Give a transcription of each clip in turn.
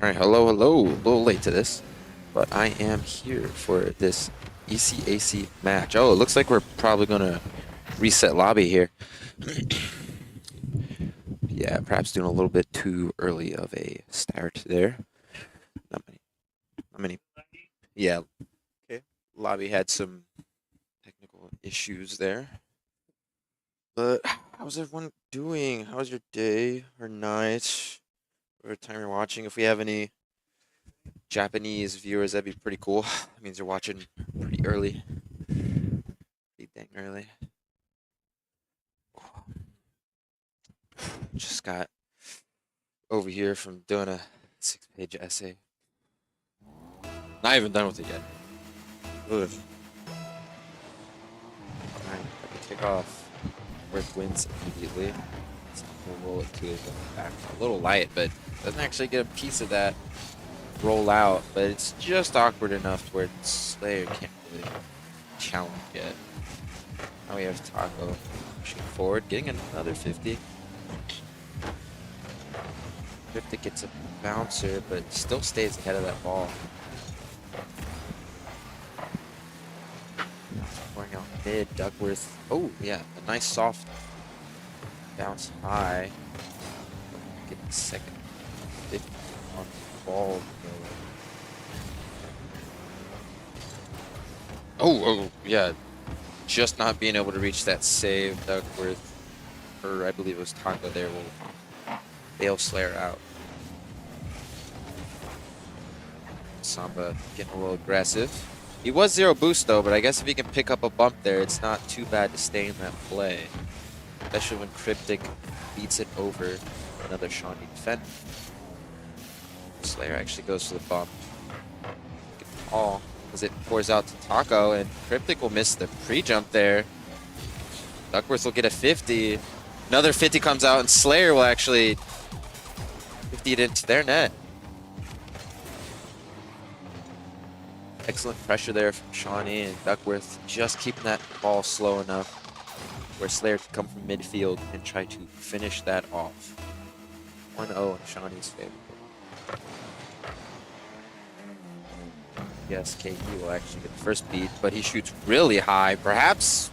Alright, hello, hello. A little late to this, but I am here for this ECAC match. Oh, it looks like we're probably gonna reset lobby here. Yeah, perhaps doing a little bit too early of a start there. Not many. Yeah, okay. Lobby had some technical issues there. But how's everyone doing? How's your day or night? Or time you're watching? If we have any Japanese viewers, that'd be pretty cool. That means you're watching pretty early. Pretty dang early. Just got over here from doing a 6-page essay. Not even done with it yet. Ugh. Alright, I can kick off Worth wins immediately. So we'll roll it to his back. A little light, but doesn't actually get a piece of that roll out, but it's just awkward enough to where Slayer can't really challenge yet. Now we have Taco pushing forward, getting another 50. Cryptic gets a bouncer, but still stays ahead of that ball. Pouring out mid, Duckworth. Oh, yeah, a nice soft bounce high. Getting second 50 on the ball. Oh, yeah. Just not being able to reach that save. Duckworth, or I believe it was Taco there, will bail Slayer out. Samba getting a little aggressive. He was 0 boost though, but I guess if he can pick up a bump there, it's not too bad to stay in that play. Especially when Cryptic beats it over another Shawnee defender. Slayer actually goes for the bump. Get the call as it pours out to Taco, and Cryptic will miss the pre-jump there. Duckworth will get a 50. Another 50 comes out, and Slayer will actually 50 it into their net. Excellent pressure there from Shawnee, and Duckworth just keeping that ball slow enough where Slayer can come from midfield and try to finish that off. 1-0 in Shawnee's favor. Yes, KE will actually get the first beat, but he shoots really high. Perhaps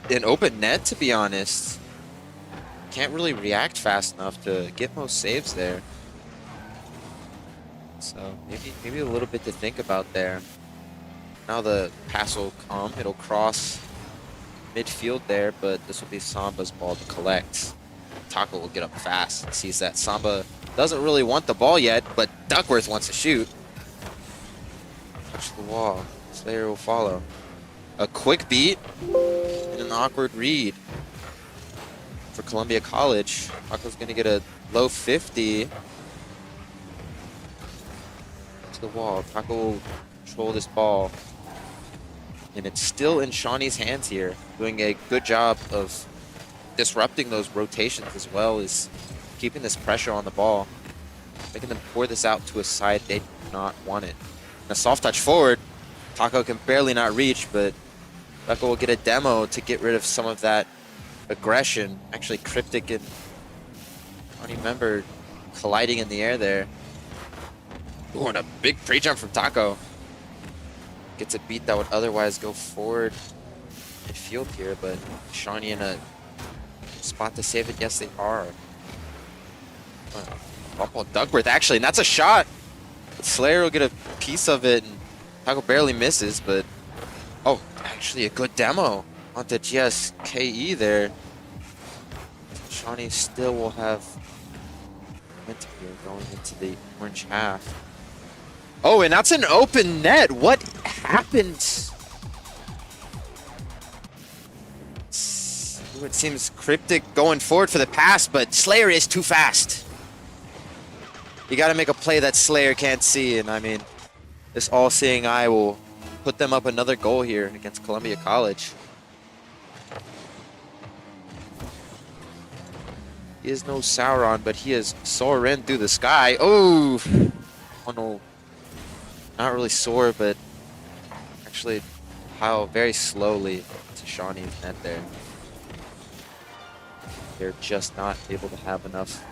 an open net, to be honest. Can't really react fast enough to get most saves there. So maybe a little bit to think about there. Now the pass will come. It'll cross midfield there, but this will be Samba's ball to collect. Taco will get up fast and sees that Samba doesn't really want the ball yet, but Duckworth wants to shoot. Touch the wall. Slayer will follow. A quick beat and an awkward read for Columbia College. Taco's going to get a low 50 to the wall. Taco will control this ball. And it's still in Shawnee's hands here, doing a good job of disrupting those rotations as well as keeping this pressure on the ball, making them pour this out to a side they do not want it. And a soft touch forward, Taco can barely not reach, but Taco will get a demo to get rid of some of that aggression. Actually, Cryptic and Shawnee member colliding in the air there. Ooh, and a big pre-jump from Taco. Gets a beat that would otherwise go forward midfield here, but Shawnee in a spot to save it. Yes, they are. Bump on Duckworth, actually, and that's a shot. Slayer will get a piece of it, and Taco barely misses, but oh, actually a good demo onto GSKE there. Shawnee still will have momentum here going into the orange half. Oh, and that's an open net. What happened? It seems Cryptic going forward for the pass, but Slayer is too fast. You got to make a play that Slayer can't see, and I mean, this all-seeing eye will put them up another goal here against Columbia College. He is no Sauron, but he is soaring through the sky. Oh, oh no, not really soar, but actually pile very slowly to Shawnee's net there. They're just not able to have enough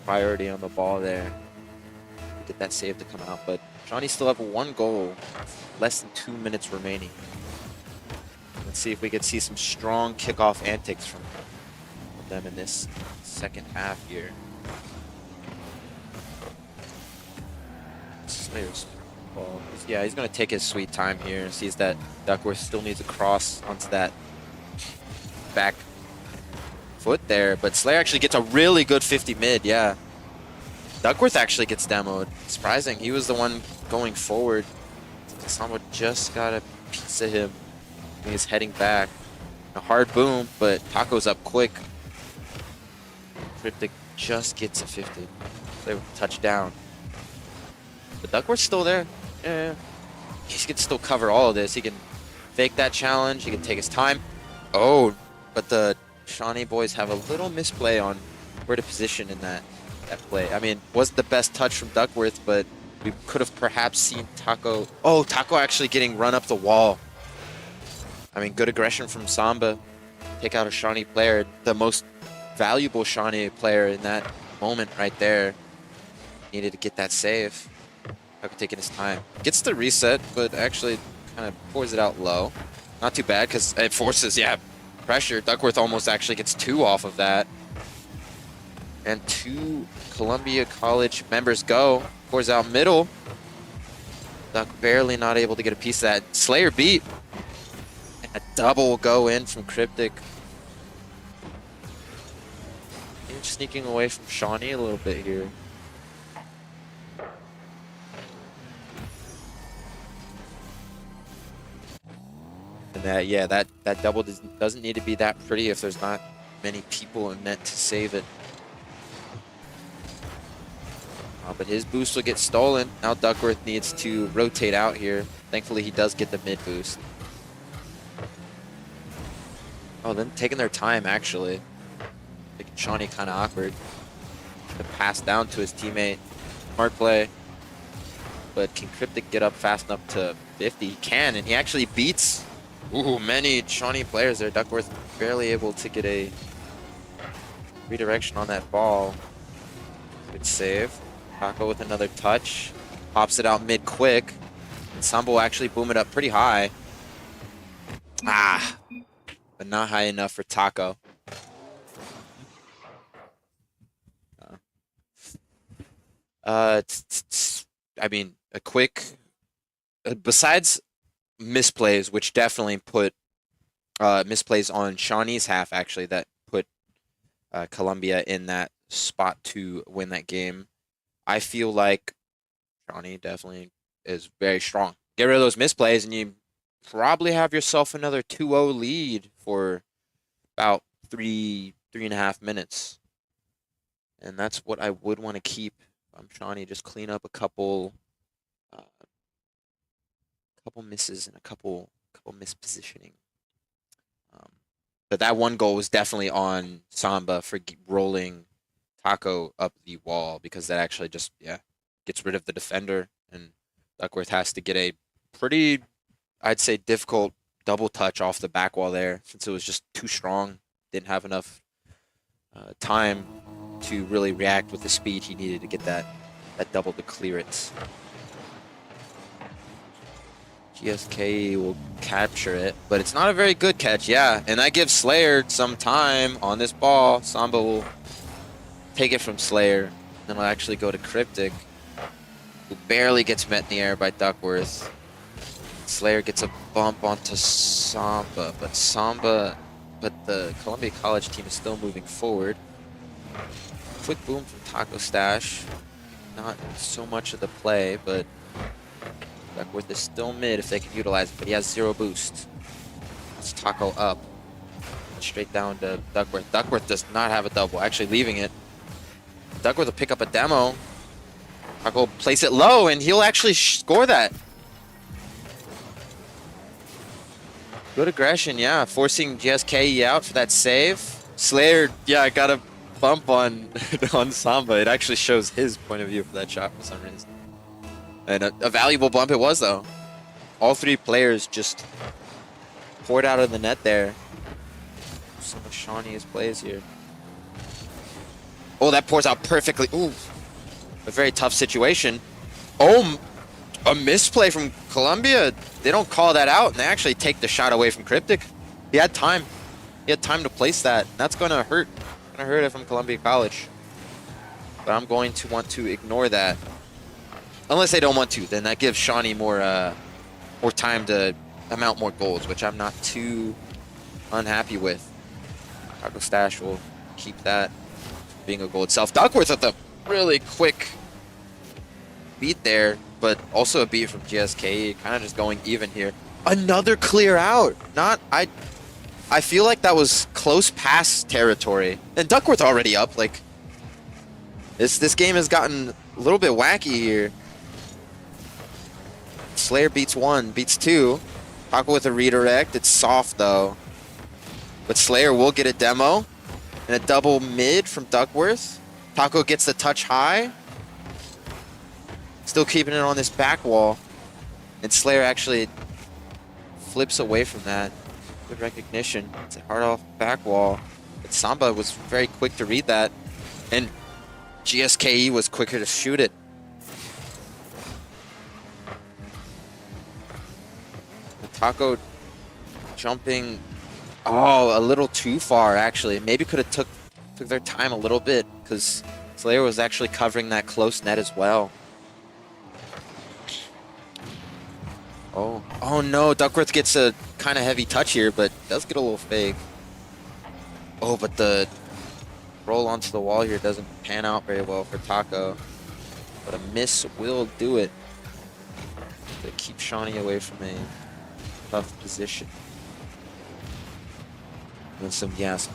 priority on the ball there to get that save to come out. But Shawnee still have one goal, less than 2 minutes remaining. Let's see if we can see some strong kickoff antics from them in this second half here. Slayer's ball. Yeah, he's going to take his sweet time here. Sees that Duckworth still needs a cross onto that back foot there, but Slayer actually gets a really good 50 mid, yeah. Duckworth actually gets demoed. Surprising, he was the one going forward. Samba just got a piece of him. He's heading back. A hard boom, but Taco's up quick. Cryptic just gets a 50. Slayer with a touchdown. But Duckworth's still there. Yeah. He can still cover all of this. He can fake that challenge. He can take his time. Oh, but the Shawnee boys have a little misplay on where to position in that play. I mean, wasn't the best touch from Duckworth, but we could have perhaps seen Taco. Oh, Taco actually getting run up the wall. I mean, good aggression from Samba. Take out a Shawnee player. The most valuable Shawnee player in that moment right there. Needed to get that save. Taco taking his time. Gets the reset, but actually kind of pours it out low. Not too bad, because it forces, yeah, pressure. Duckworth almost actually gets 2 off of that. And 2 Columbia College members go. Pours out middle. Duck barely not able to get a piece of that. Slayer beat. And a double will go in from Cryptic. He's sneaking away from Shawnee a little bit here. And that, yeah, that double doesn't need to be that pretty if there's not many people in net to save it. But his boost will get stolen. Now Duckworth needs to rotate out here. Thankfully, he does get the mid boost. Oh, then taking their time, actually. Making Shawnee kind of awkward. To pass down to his teammate. Smart play. But can Cryptic get up fast enough to 50? He can, and he actually beats many Shawnee players there. Duckworth barely able to get a redirection on that ball. Good save. Taco with another touch. Pops it out mid quick. And Samba will actually boom it up pretty high. Ah, but not high enough for Taco. I mean, a quick... besides misplays, which definitely put misplays on Shawnee's half, actually, that put Columbia in that spot to win that game. I feel like Shawnee definitely is very strong. Get rid of those misplays, and you probably have yourself another 2-0 lead for about 3.5 minutes. And that's what I would want to keep. Shawnee, just clean up a couple misses and a couple mispositioning. But that one goal was definitely on Samba for rolling Taco up the wall, because that actually just, yeah, gets rid of the defender, and Duckworth has to get a pretty, I'd say, difficult double touch off the back wall there, since it was just too strong. Didn't have enough time to really react with the speed he needed to get that double to clear it. GSK will capture it, but it's not a very good catch, yeah. And that gives Slayer some time on this ball. Samba will take it from Slayer, then will actually go to Cryptic, who barely gets met in the air by Duckworth. Slayer gets a bump onto Samba, but the Columbia College team is still moving forward. Quick boom from Taco Stash. Not so much of the play, but Duckworth is still mid if they can utilize it, but he has 0 boost. It's Taco up. Straight down to Duckworth. Duckworth does not have a double, actually leaving it. Duckworth will pick up a demo. Taco place it low, and he'll actually score that. Good aggression, yeah. Forcing GSK out for that save. Slayer, yeah, got a bump on on Samba. It actually shows his point of view for that shot for some reason. And a valuable bump it was, though. All three players just poured out of the net there. Some of Shawnee's plays here. Oh, that pours out perfectly. Ooh, a very tough situation. Oh, a misplay from Colombia. They don't call that out, and they actually take the shot away from Cryptic. He had time. He had time to place that. That's gonna hurt. Gonna hurt it from Columbia College. But I'm going to want to ignore that. Unless they don't want to, then that gives Shawnee more time to amount more goals, which I'm not too unhappy with. Taco Stash will keep that being a goal itself. Duckworth with a really quick beat there, but also a beat from GSK, kind of just going even here. Another clear out. I feel like that was close pass territory. And Duckworth already up. Like this game has gotten a little bit wacky here. Slayer beats one, beats two. Taco with a redirect. It's soft though. But Slayer will get a demo. And a double mid from Duckworth. Taco gets the touch high. Still keeping it on this back wall. And Slayer actually flips away from that. Good recognition. It's a hard off back wall. But Samba was very quick to read that. And GSKE was quicker to shoot it. And Taco jumping, oh, a little too far actually. Maybe could have took their time a little bit, because Slayer was actually covering that close net as well. Oh no, Duckworth gets a kind of heavy touch here, but does get a little fake. Oh, but the roll onto the wall here doesn't pan out very well for Taco. But a miss will do it to keep Shawnee away from a tough position. And some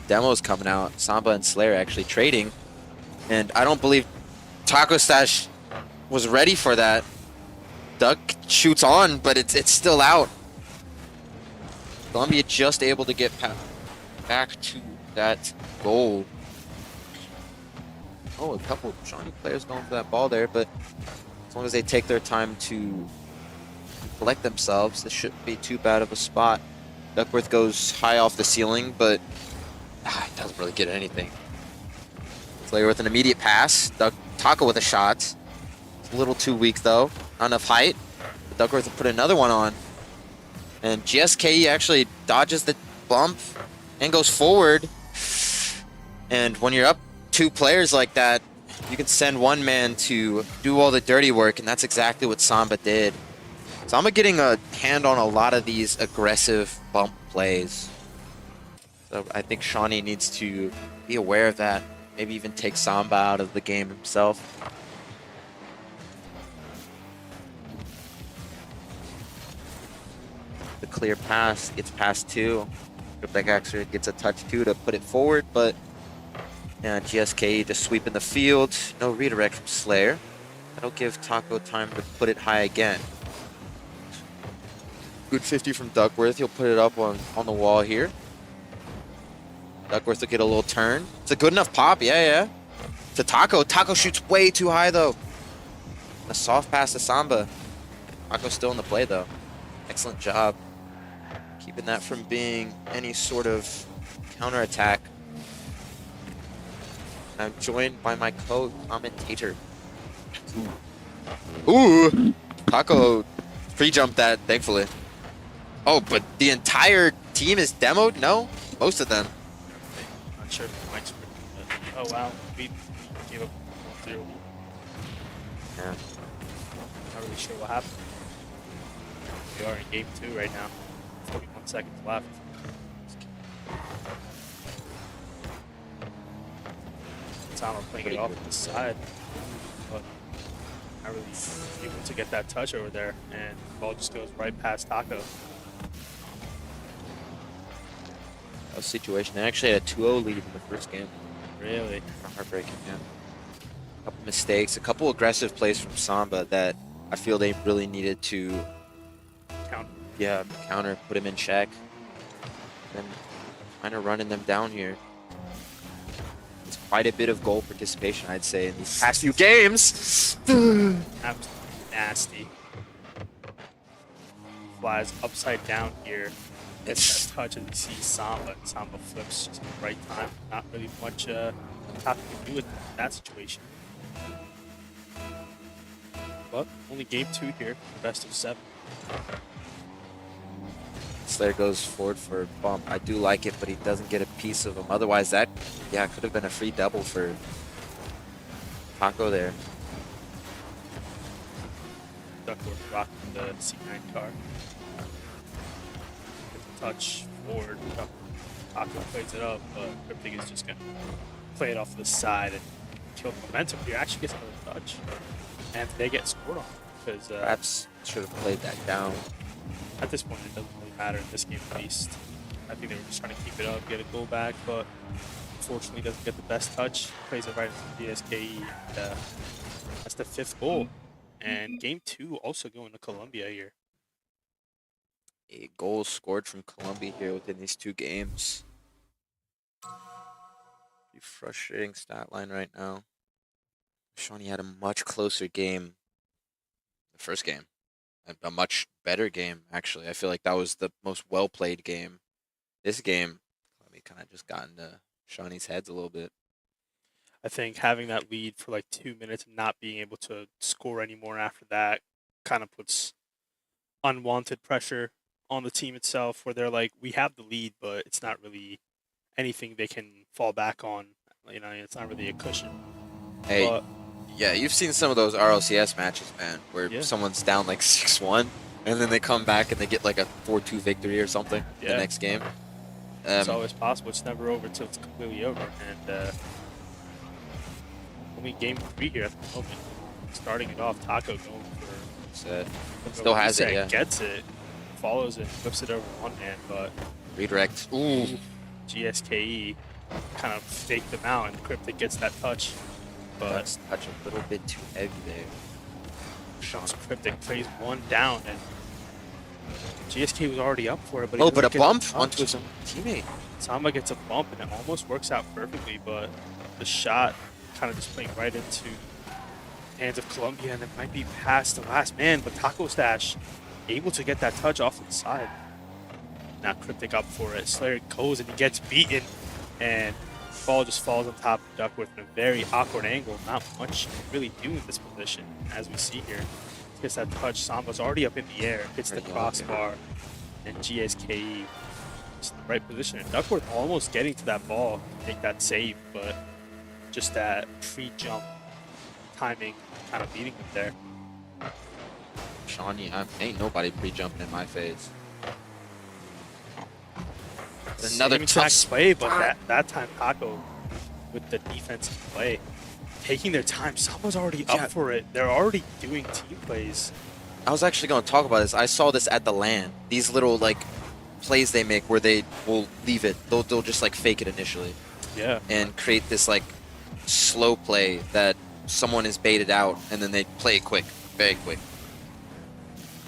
demos coming out. Samba and Slayer actually trading. And I don't believe Taco Stash was ready for that. Duck shoots on, but it's still out. Columbia just able to get back to that goal. Oh, a couple of Shawnee players going for that ball there, but as long as they take their time to collect themselves, this shouldn't be too bad of a spot. Duckworth goes high off the ceiling, but it doesn't really get anything. Slayer with an immediate pass. Taco with a shot. It's a little too weak though. Not enough height. But Duckworth will put another one on. And GSKE actually dodges the bump and goes forward. And when you're up two players like that, you can send one man to do all the dirty work, and that's exactly what Samba did. Samba getting a hand on a lot of these aggressive bump plays. So I think Shawnee needs to be aware of that. Maybe even take Samba out of the game himself. The clear pass gets past two. Cryptic actually gets a touch too to put it forward, but yeah, GSK just sweeping the field. No redirect from Slayer. That'll give Taco time to put it high again. Good 50 from Duckworth. He'll put it up on the wall here. Duckworth will get a little turn. It's a good enough pop, yeah. To Taco. Taco shoots way too high though. A soft pass to Samba. Taco's still in the play though. Excellent job keeping that from being any sort of counterattack. I'm joined by my co-commentator. Ooh! Taco free jumped that, thankfully. Oh, but the entire team is demoed? No? Most of them. Not sure if the mic's working. Oh wow, we gave up 1-0. Yeah. Not really sure what happened. We are in game 2 right now. 41 seconds left. Time of playing it off to the side, but not really able to get that touch over there, and the ball just goes right past Taco. That was a situation. They actually had a 2-0 lead in the first game. Really? Heartbreaking, yeah. couple mistakes, a couple aggressive plays from Samba that I feel they really needed to, Count. yeah, counter, put him in check. And kind of running them down here. It's quite a bit of goal participation, I'd say, in these past few games. Absolutely nasty. Flies upside down here. Gets that touch and you see Samba. Samba flips just at the right time. Not really much Taco can do with that situation. But only game 2 here, best of 7. Slayer goes forward for a bump. I do like it, but he doesn't get a piece of him. Otherwise, that, yeah, could have been a free double for Taco there. Duckworth rocking the C9 car. Touch forward. Taco plays it up, but Cryptic is just going to play it off to the side and kill the momentum. He actually gets another touch, and they get scored on because Perhaps should have played that down. at this point it doesn't really matter in this game at least. I think they were just trying to keep it up, get a goal back, but unfortunately doesn't get the best touch. Plays it right into DSKE. And, that's the 5th goal, and game 2 also going to Colombia here. A goal scored from Colombia here within these 2 games. Pretty frustrating stat line right now. Shawnee had a much closer game the first game. A much better game, actually. I feel like that was the most well-played game. This game, we kind of just got into Shawnee's heads a little bit. I think having that lead for like 2 minutes and not being able to score anymore after that kind of puts unwanted pressure on the team itself, where they're like, we have the lead, but it's not really anything they can fall back on. You know, it's not really a cushion. Hey, But yeah, you've seen some of those RLCS matches, man, where someone's down like 6-1, and then they come back and they get like a 4-2 victory or something in the next game. It's always possible. It's never over until it's completely over. And only game 3 here at the moment. Starting it off, Taco going for... Still has it, yeah. Gets it, follows it, flips it over one hand, but... Redirect. Ooh. GSKE kind of faked them out, and Cryptic gets that touch. But that's touch a little bit too heavy there. Sean's Cryptic plays one down, and GSK was already up for it. But but a bump onto his own teammate. Samba gets a bump, and it almost works out perfectly, but the shot kind of just playing right into the hands of Colombia, and it might be past the last man, but Taco Stash able to get that touch off to the side. Now Cryptic up for it. Slayer goes and he gets beaten, and ball just falls on top of Duckworth in a very awkward angle. Not much really do in this position, as we see here. Gets that touch. Samba's already up in the air, hits the crossbar, and GSKE is in the right position. And Duckworth almost getting to that ball, make that save, but just that pre-jump timing kind of beating him there. Shawnee, ain't nobody pre-jumping in my face. Another tough play, but that time Taco with the defensive play, taking their time. Samba's already up for it. They're already doing team plays. I was actually going to talk about this. I saw this at the LAN. These little like plays they make where they will leave it. They'll just like fake it initially. Yeah. And create this like slow play that someone is baited out, and then they play it quick, very quick.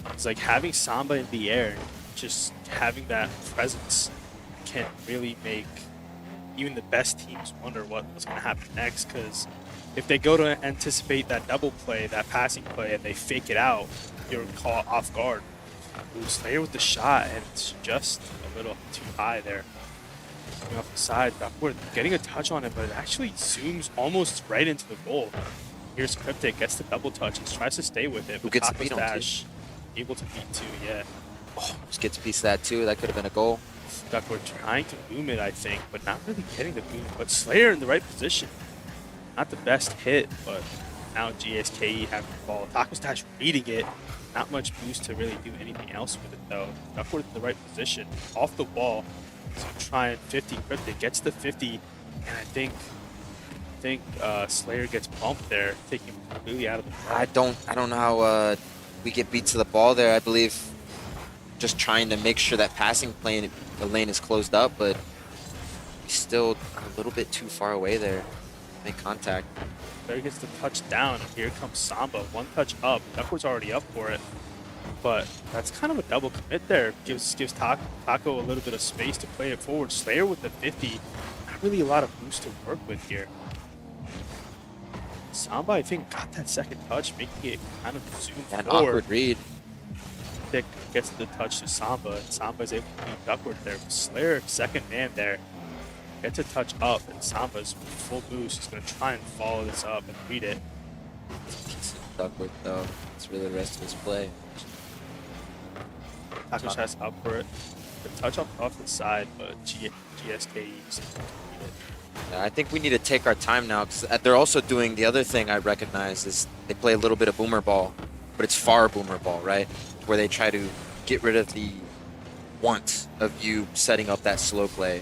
It's like having Samba in the air, just having that presence can really make even the best teams wonder what's going to happen next, because if they go to anticipate that double play, that passing play, and they fake it out, you're caught off guard. Slayer with the shot, and it's just a little too high there. Coming off the side, Duckworth getting a touch on it, but it actually zooms almost right into the goal. Here's Cryptic, gets the double touch and tries to stay with it. Who gets the beat on Dash able to beat too, yeah. Oh, just gets a piece of that too. That could have been a goal. Duckworth trying to boom it, I think, but not really getting the boom. But Slayer in the right position. Not the best hit, but now GSKE having the ball. Taco Stash reading it. Not much boost to really do anything else with it, though. Duckworth in the right position. Off the wall. So trying 50 Cryptic. Gets the 50, and I think Slayer gets bumped there, taking him completely out of the play. I don't know how we get beat to the ball there. I believe just trying to make sure that passing plane, the lane is closed up, but he's still a little bit too far away there. make contact. There gets the touch down, and here comes Samba. One touch up. Duckworth's already up for it. But that's kind of a double commit there. Gives Taco a little bit of space to play it forward. Slayer with the 50. Not really a lot of boost to work with here. Samba, I think, got that second touch, making it kind of zoom An forward. awkward read. Dick gets the touch to Samba, and Samba is able to beat Duckworth there. Slayer, second man there, gets a touch up, and Samba's full boost is going to try and follow this up and read it. Duckworth, though. It's really the rest of his play. Taco tries up for it. The touch off the side, but GSK just beat it. Yeah, I think we need to take our time now, because they're also doing the other thing I recognize is they play a little bit of boomer ball, but it's far boomer ball, right? Where they try to get rid of the want of you setting up that slow play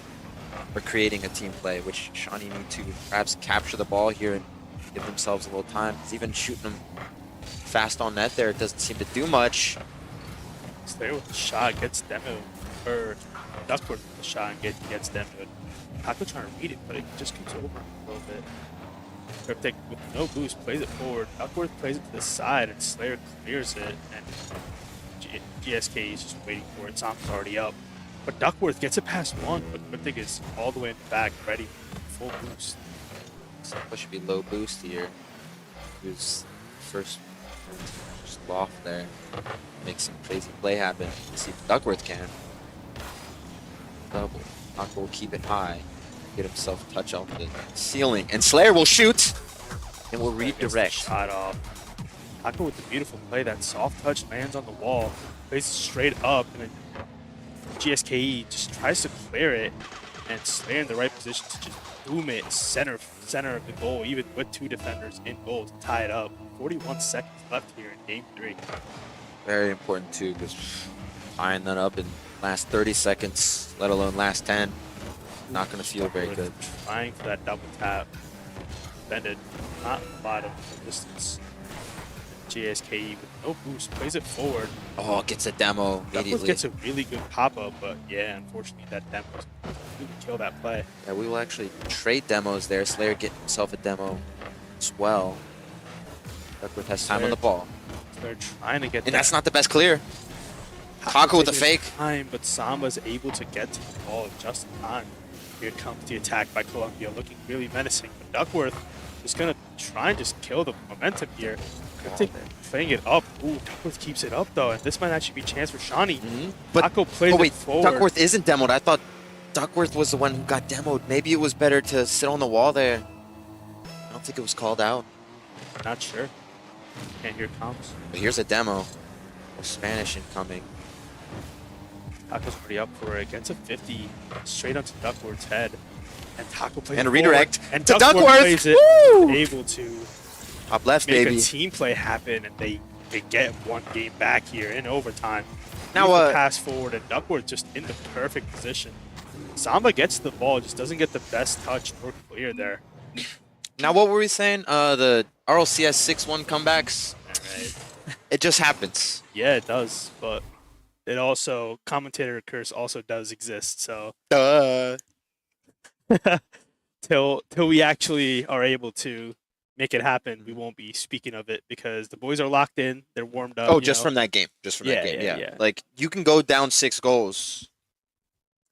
or creating a team play, which Shawnee need to perhaps capture the ball here and give themselves a little time. Because even shooting them fast on net there, it doesn't seem to do much. Slayer with the shot gets demoed, or Duckworth with the shot and gets demoed. Taco trying to read it, but it just comes over a little bit. Cryptic with no boost plays it forward. Duckworth plays it to the side, and Slayer clears it, and GSK is just waiting for it. Sam's already up. But Duckworth gets it past one, but Cryptic is all the way in the back, ready for full boost. That should be low boost here. Who's first just loft there. Make some crazy play happen. Let's see if Duckworth can. Double. Taco will keep it high. Get himself a touch off the ceiling. And Slayer will shoot! And will redirect. Shot off. Taco with the beautiful play. That soft touch lands on the wall. Plays it straight up, and then GSKE just tries to clear it. And Slayer in the right position to just boom it center of the goal, even with two defenders in goal to tie it up. 41 seconds left here in game 3. Very important too, because tying that up in last 30 seconds, let alone last 10, not going to feel very good. Trying for that double tap. Defended not a lot of distance. GSKE with no boost plays it forward. Oh, gets a demo Duckworth immediately. gets a really good pop-up, but yeah, unfortunately that demo really kill that play. Yeah, we will actually trade demos there. Slayer getting himself a demo as well. Duckworth has time on the ball. They're trying to get And that's not the best clear. Taco with the fake. Time, but Samba's able to get to the ball just in time. Here comes the attack by Columbia, looking really menacing. But Duckworth is going to try and just kill the momentum here. Playing it up. Ooh, Duckworth keeps it up though, and this might actually be a chance for Shawnee. But Taco plays it forward. Duckworth isn't demoed. I thought Duckworth was the one who got demoed. Maybe it was better to sit on the wall there. I don't think it was called out. Not sure. And here it comes. But here's a demo. Spanish incoming. Taco's pretty up for it. Gets a 50 straight onto Duckworth's head. And Taco plays And it a redirect forward. And to Duckworth Duckworth. plays it. Woo! Able to Top left, make baby. a team play happen, and they get one game back here in overtime. Now, Beautiful pass forward, and Duckworth just in the perfect position. Samba gets the ball, just doesn't get the best touch or clear there. Now, what were we saying? The RLCS 6-1 comebacks? Right. It just happens. Yeah, it does, but it also, commentator curse also does exist, so till we actually are able to make it happen, we won't be speaking of it because the boys are locked in, they're warmed up. Oh, just from that game. Just from that game, yeah. Like, you can go down 6 goals.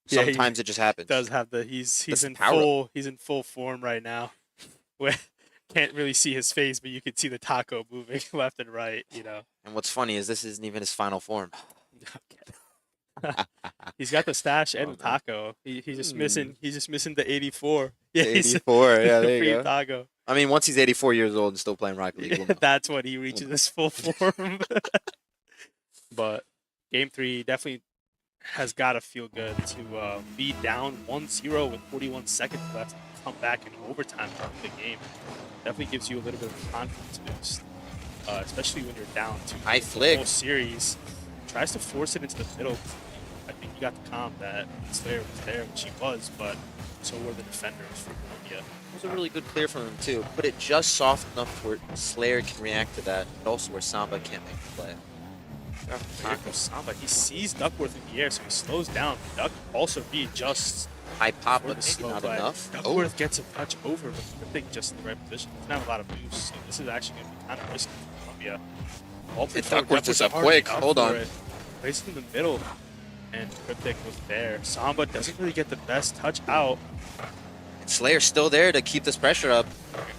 Yeah, Sometimes it just happens. Does have the he's That's in power. full form right now. Where can't really see his face, but you can see the Taco moving left and right, you know. And what's funny is this isn't even his final form. He's got the stash and the Taco. He's just missing the 84. Yeah, 84, yeah, there you go. Taco. I mean, once he's 84 years old and still playing Rocket League, we'll know. That's when he reaches his full form. But game 3 definitely has got to feel good to be down 1-0 with 41 seconds left, come back in overtime to win the game. Definitely gives you a little bit of a confidence boost, especially when you're down to High the flick. whole series. Tries to force it into the middle. I think you got the calm that Slayer was there, which he was, but so were the defenders from Columbia. It was a really good clear from him, too. Put it just soft enough where Slayer can react to that, but also where Samba can't make the play. Here goes Samba. He sees Duckworth in the air, so he slows down. Duck also readjusts High pop, for but the maybe slow not play. enough. Oh, Duckworth gets a touch over, but I think just in the right position. Doesn't have a lot of boost, so this is actually going to be kind of risky for Columbia. Ball played and forward, Duckworth is up already quick. Hold for on. it. Plays it in the middle, and Cryptic was there. Samba doesn't really get the best touch out. And Slayer's still there to keep this pressure up.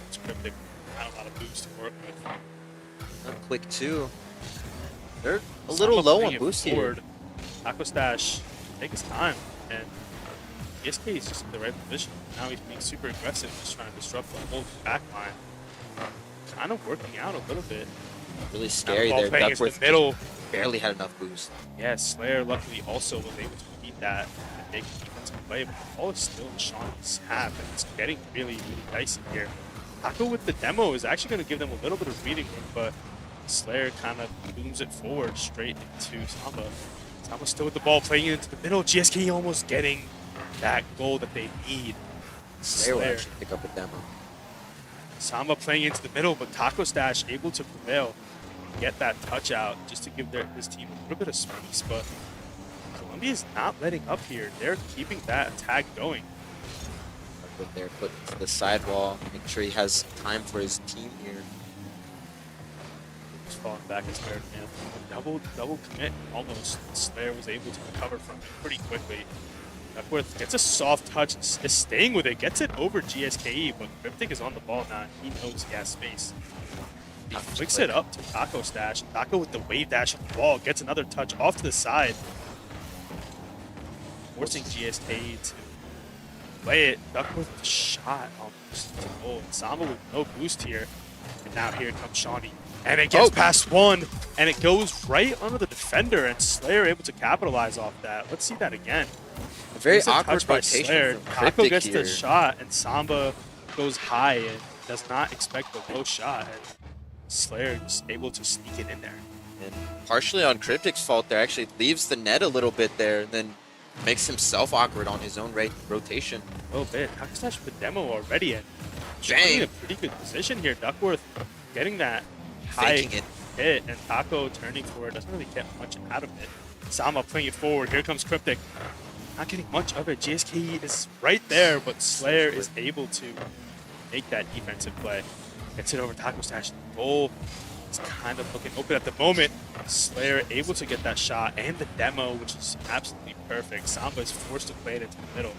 It's Cryptic, not a lot of boost to work with. Up quick too. They're a little Samba low bringing on it boost forward. here. Taco Stash take his time, and ESK is just in the right position. Now he's being super aggressive, just trying to disrupt the whole back line. Kind of working out a little bit. Really Now the scary ball there. playing into Duckworth the middle. barely had enough boost. Yeah, Slayer luckily also was able to beat that and make a defensive play, but the ball is still in Shawnee's half, and it's getting really, really dicey here. Taco with the demo is actually going to give them a little bit of breathing room, but Slayer kind of booms it forward straight into Samba. Samba's still with the ball, playing it into the middle. GSK almost getting that goal that they need. Slayer will actually pick up a demo. Samba playing into the middle, but Taco Stash able to prevail, get that touch out just to give his team a little bit of space. But Columbia is not letting up here. They're keeping that attack going. Duckworth there, put to the sidewall, make sure he has time for his team here. Just falling back as Slayer, man. Double commit almost. Slayer was able to recover from it pretty quickly. Duckworth gets a soft touch, is staying with it, gets it over GSKE, but Cryptic is on the ball now. He knows he has space. He flicks it up to Taco Stash. Taco with the wave dash on the ball gets another touch off to the side, forcing GSKE to play it. Duckworth with a shot almost to goal. And Samba with no boost here. And now here comes Shawnee. And it gets past one, and it goes right under the defender, and Slayer able to capitalize off that. Let's see that again. A very There's a awkward touch by rotation Slayer. from Taco Cryptic gets here. the shot, and Samba goes high and does not expect the low shot. And Slayer is able to sneak it in there. And partially on Cryptic's fault there, actually leaves the net a little bit there, and then makes himself awkward on his own rotation. A little bit. Taco Stash with the demo already, and Dang. Shawnee in a pretty good position here. Duckworth getting that high Faking it. hit, and Taco turning forward doesn't really get much out of it. Sama playing it forward. Here comes Cryptic. Not getting much of it. GSKE is right there, but Slayer is able to make that defensive play. Gets it over Taco Stash. Goal is kind of looking open at the moment. Slayer able to get that shot and the demo, which is absolutely perfect. Samba is forced to play it into the middle.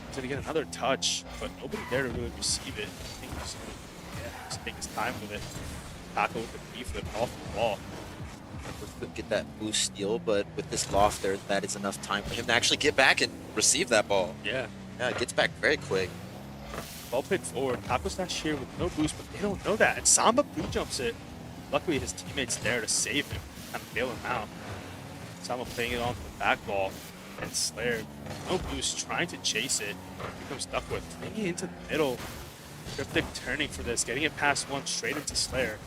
He's going to get another touch, but nobody there to really receive it. I think he's just take his time with it. Taco with the B-flip off the ball. Could get that boost steal, but with this loft there, that is enough time for him to actually get back and receive that ball. Yeah. Yeah, it gets back very quick. Ball played forward. Taco Stash here with no boost, but they don't know that. And Samba pre-jumps it. Luckily, his teammate's there to save him, kind of bail him out. Samba playing it onto the back ball. And Slayer, no boost, trying to chase it. Here comes Duckworth, playing it into the middle. Cryptic turning for this, getting it past one straight into Slayer.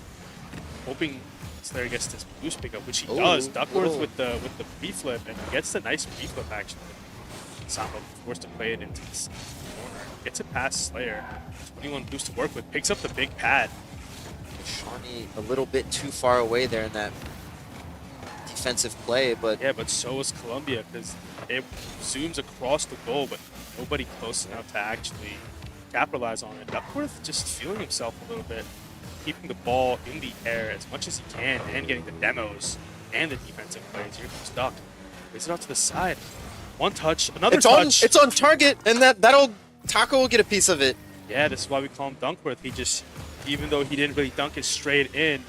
Hoping Slayer gets this boost pickup, which he does. Duckworth with the B-flip, and gets the nice B-flip actually. Samba forced to play it into this corner. Gets it past Slayer. 21 boost to work with. Picks up the big pad. Shawnee a little bit too far away there in that defensive play, but Yeah, but so is Columbia, because it zooms across the goal, but nobody close enough to actually capitalize on it. Duckworth just feeling himself a little bit, keeping the ball in the air as much as he can and getting the demos and the defensive plays. Here comes Duck. Plays it out to the side. One touch, another touch. It's on target, and that'll Taco will get a piece of it. Yeah, this is why we call him Dunkworth. He just, even though he didn't really dunk it straight in,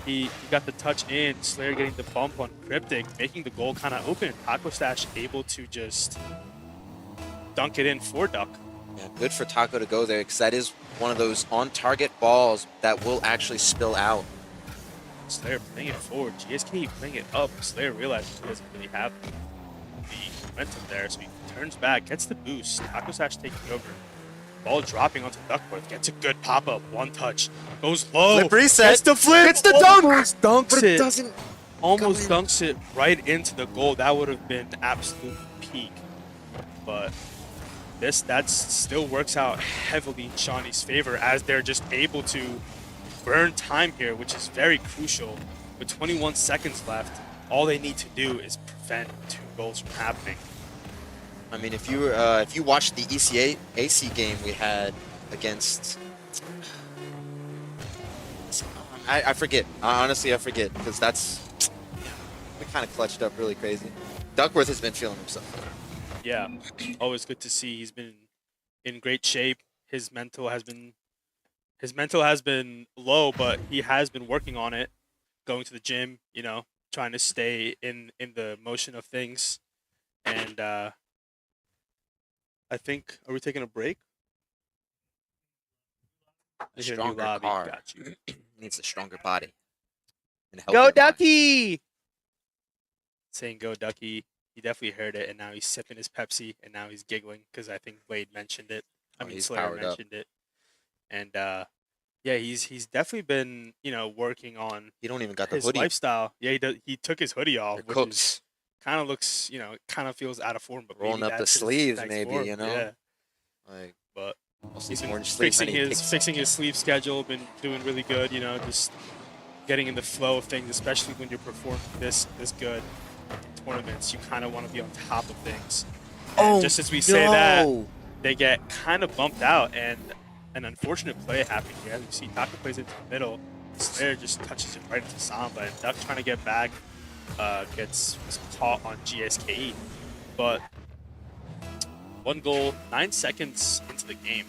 he got the touch in. Slayer getting the bump on Cryptic, making the goal kind of open. Taco Stash able to just dunk it in for Duck. Yeah, good for Taco to go there, because that is one of those on-target balls that will actually spill out. Slayer playing it forward. GSK playing it up. Slayer realizes he doesn't really have the momentum there, so he turns back, gets the boost. Taco Stash taking over. Ball dropping onto Duckworth. Gets a good pop-up. One touch. Goes low. Flip reset. Gets the flip. It's the dunk. Almost dunks But it doesn't. Almost dunks it right into the goal. That would have been absolute peak. But that still works out heavily in Shawnee's favor, as they're just able to burn time here, which is very crucial. With 21 seconds left, all they need to do is prevent 2 goals from happening. I mean, if you watched the AC game we had against, I forget. Honestly, I forget because we kind of clutched up really crazy. Duckworth has been feeling himself. Yeah, always good to see. He's been in great shape. His mental has been low, but he has been working on it, going to the gym, trying to stay in the motion of things. And I think, are we taking a break? A We're here in the new stronger lobby. car Got you. needs a stronger body and a Go healthier mind. Ducky! Saying go Ducky. He definitely heard it, and now he's sipping his Pepsi, and now he's giggling because I think Wade mentioned it. I Oh, mean, he's Slayer powered up. mentioned it. And yeah, he's definitely been, working on He don't even got the his hoodie. lifestyle. Yeah, he took his hoodie off, It which cooks. is kind of looks, kind of feels out of form, but Rolling maybe up the that's his sleeves, next maybe, form. you know? Yeah, Like, but mostly he's been orange sleeve, fixing and he his picks fixing his sleeve schedule, been doing really good, just getting in the flow of things, especially when you're performing this good in tournaments. You kind of want to be on top of things. And just as we say that, they get kind of bumped out, and an unfortunate play happened here. As you see, Taco plays into the middle. Slayer just touches it right into Samba, and Duck trying to get back gets caught on GSKE. But 1 goal, 9 seconds into the game,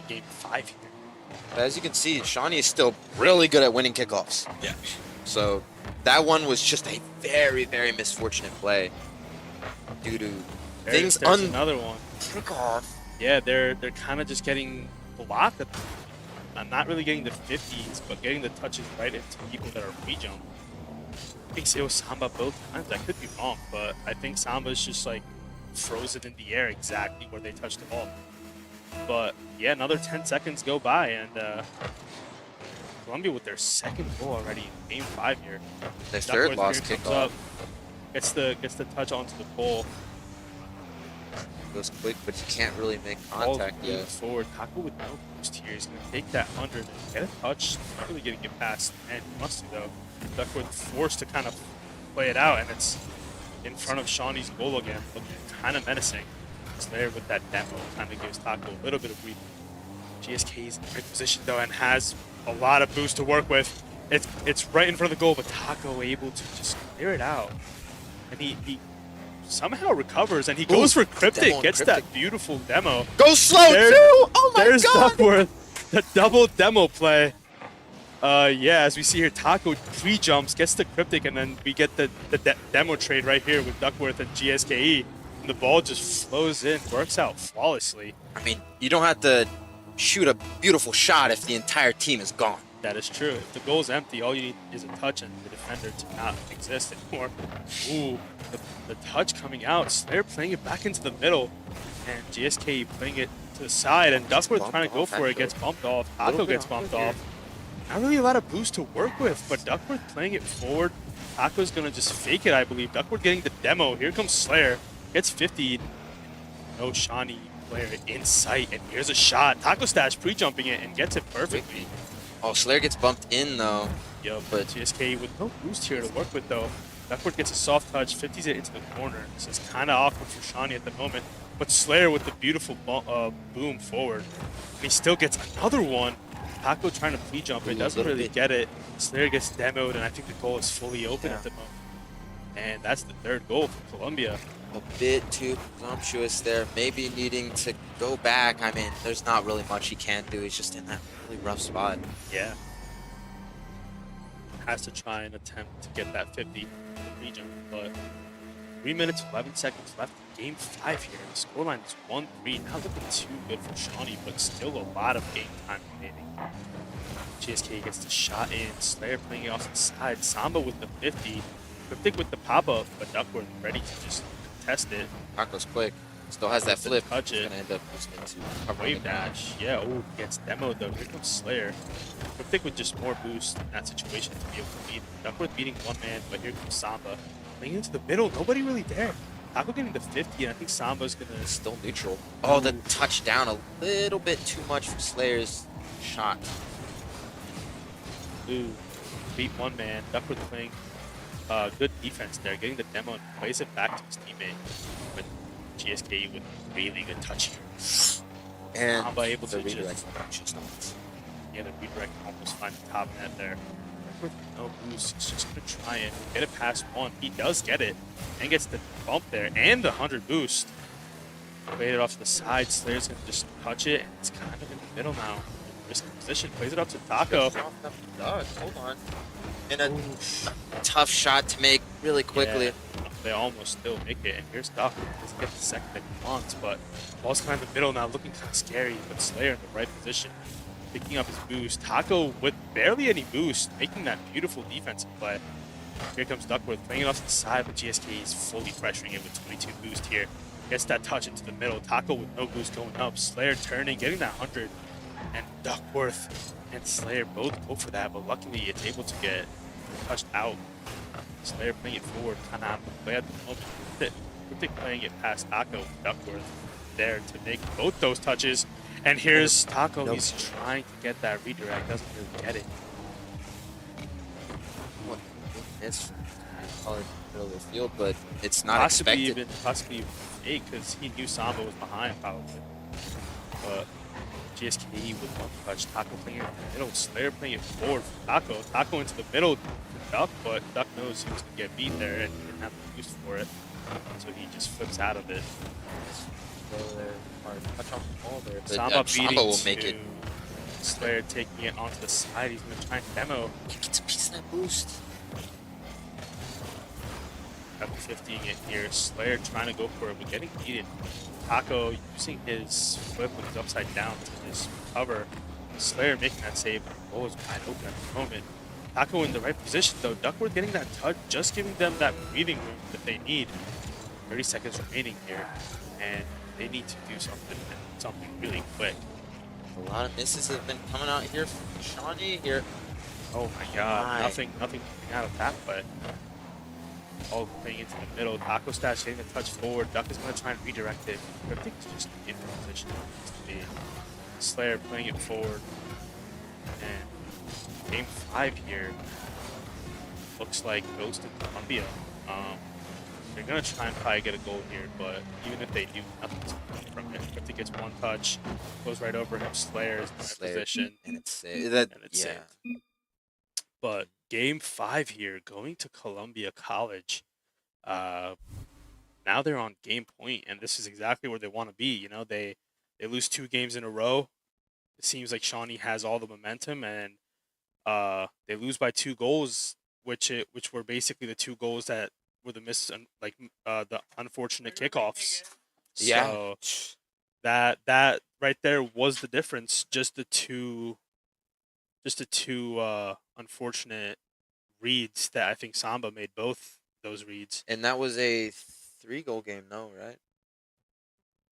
game 5 here. As you can see, Shawnee is still really good at winning kickoffs. Yeah. So that one was just a very, very misfortunate play due to things There's another one. kickoff. Yeah, they're kind of just getting blocked. I'm not really getting the 50s, but getting the touches right into people that are pre-jump. I think it was Samba both times. I could be wrong, but I think Samba's just like frozen in the air exactly where they touched the ball. But yeah, another 10 seconds go by, and Columbia with their second goal already in game 5 here. Their third lost comes kickoff. up, gets the touch onto the pole. Goes quick, but you can't really make Ball contact moves yet. forward. Taco with no boost here. He's going to take that 100 and get a touch. Not really going to get past, and he wants to though. Duckworth forced to kind of play it out, and it's in front of Shawnee's goal again, looking kind of menacing. Slayer with that demo kind of gives Taco a little bit of breathing. GSK is in great position though, and has a lot of boost to work with. It's right in front of the goal, but Taco able to just clear it out, and he somehow recovers, and he goes for Cryptic, gets that beautiful demo. Go slow too! Oh my There's god! Duckworth, the double demo play. Yeah, as we see here, Taco pre-jumps, gets the Cryptic, and then we get the demo trade right here with Duckworth and GSKE. And the ball just flows in, works out flawlessly. I mean, you don't have to shoot a beautiful shot if the entire team is gone. That is true. If the goal's empty, all you need is a touch and the defender to not exist anymore. Ooh, the touch coming out. Slayer playing it back into the middle, and GSK playing it to the side, and Duckworth trying to go for it, gets bumped off. Taco gets bumped off. Not really a lot of boost to work with, but Duckworth playing it forward. Taco's going to just fake it, I believe. Duckworth getting the demo. Here comes Slayer. Gets 50. No Shawnee player in sight, and here's a shot. Taco Stash pre-jumping it and gets it perfectly. Oh, Slayer gets bumped in though. Yo, but GSK with no boost here to work with though. Duckworth gets a soft touch, 50s it into the corner. This is kind of awkward for Shawnee at the moment. But Slayer with the beautiful boom forward. And he still gets another one. Taco trying to pre-jump it, doesn't really get it. Slayer gets demoed, and I think the goal is fully open at the moment. And that's the third goal for Columbia. A bit too presumptuous there, maybe needing to go back. I mean, there's not really much he can do. He's just in that really rough spot. Yeah. Has to try and attempt to get that 50 in the region, but 3 minutes, 11 seconds left in game 5 here. The scoreline is 1-3. Not looking too good for Shawnee, but still a lot of game time remaining. GSK gets the shot in. Slayer playing it off the side. Samba with the 50. Cryptic with the pop-up, but Duckworth ready to just contest it. Taco's quick. Still has that flip. Touch He's it. gonna end up boosting to cover Wave the ground. dash. Yeah, oh, gets demoed though. Here comes Slayer. Cryptic with just more boost in that situation to be able to beat. Duckworth beating one man, but here comes Samba. Playing into the middle, nobody really there. Taco getting the 50, and I think Samba's gonna Still neutral. Oh, the touchdown a little bit too much for Slayer's shot. beat one man. Duckworth playing good defense there, getting the demo and plays it back to his teammate. But GSK with really good touch here. And Samba able the to redirect just yeah, the redirect almost find the top net there. With no boost, he's just gonna try and get it past one. He does get it and gets the bump there and the 100 boost. Played it off to the side. Slayer's gonna just touch it, and it's kind of in the middle now. Risky position. Plays it up to Taco. Hold on. And a tough shot to make really quickly. Yeah, they almost still make it, and here's Duck. Doesn't get the second that he wants, but ball's kind of in the middle now, looking kind of scary. But Slayer in the right position, picking up his boost. Taco with barely any boost, making that beautiful defensive play. Here comes Duckworth, playing it off to the side, but GSK is fully pressuring it with 22 boost here. Gets that touch into the middle. Taco with no boost going up. Slayer turning, getting that 100. And Duckworth and Slayer both go for that, but luckily it's able to get touched out. Slayer playing it forward, kind of out of the play at the moment. Cryptic playing it past Taco. Duckworth there to make both those touches. And here's Taco. Nope. He's trying to get that redirect. Doesn't really get it. It's probably middle of the field, but it's not Possibly expected. even fake, because he knew Samba was behind probably. But GSK with one touch. Taco playing it in the middle. Slayer playing it forward for Taco. Taco into the middle for Duck, but Duck knows he was going to get beat there and he didn't have the boost for it. So he just flips out of it. Touch off the ball there, but Samba Samba beating will make it. Slayer taking it onto the side. He's going to try and demo. He gets a piece of that boost. After 50ing it here, Slayer trying to go for it, but getting beaten. Taco using his flip when he's upside down to his cover. Slayer making that save. The goal is wide open at the moment. Taco in the right position though. Duckworth getting that touch, just giving them that breathing room that they need. 30 seconds remaining here, and they need to do something really quick. A lot of misses have been coming out here from Shawnee here. Oh my god, nothing coming out of that play. All playing into the middle. Taco Stash getting the touch forward. Duck is going to try and redirect it. I think it's just in the position it needs to be. Slayer playing it forward. And game 5 here looks like goes to Columbia. They're going to try and probably get a goal here, but even if they do, nothing's coming from it. Cryptic gets one touch, goes right over him. Slayer is in the right position. And it's Saved. But game 5 here, going to Columbia College. Now they're on game point, and this is exactly where they want to be. You know, they lose 2 games in a row. It seems like Shawnee has all the momentum, and they lose by 2 goals, which were basically the 2 goals that were the the unfortunate kickoffs. Yeah. So that right there was the difference. Just the two unfortunate reads that I think Samba made both those reads. And that was a 3-goal game, no, right?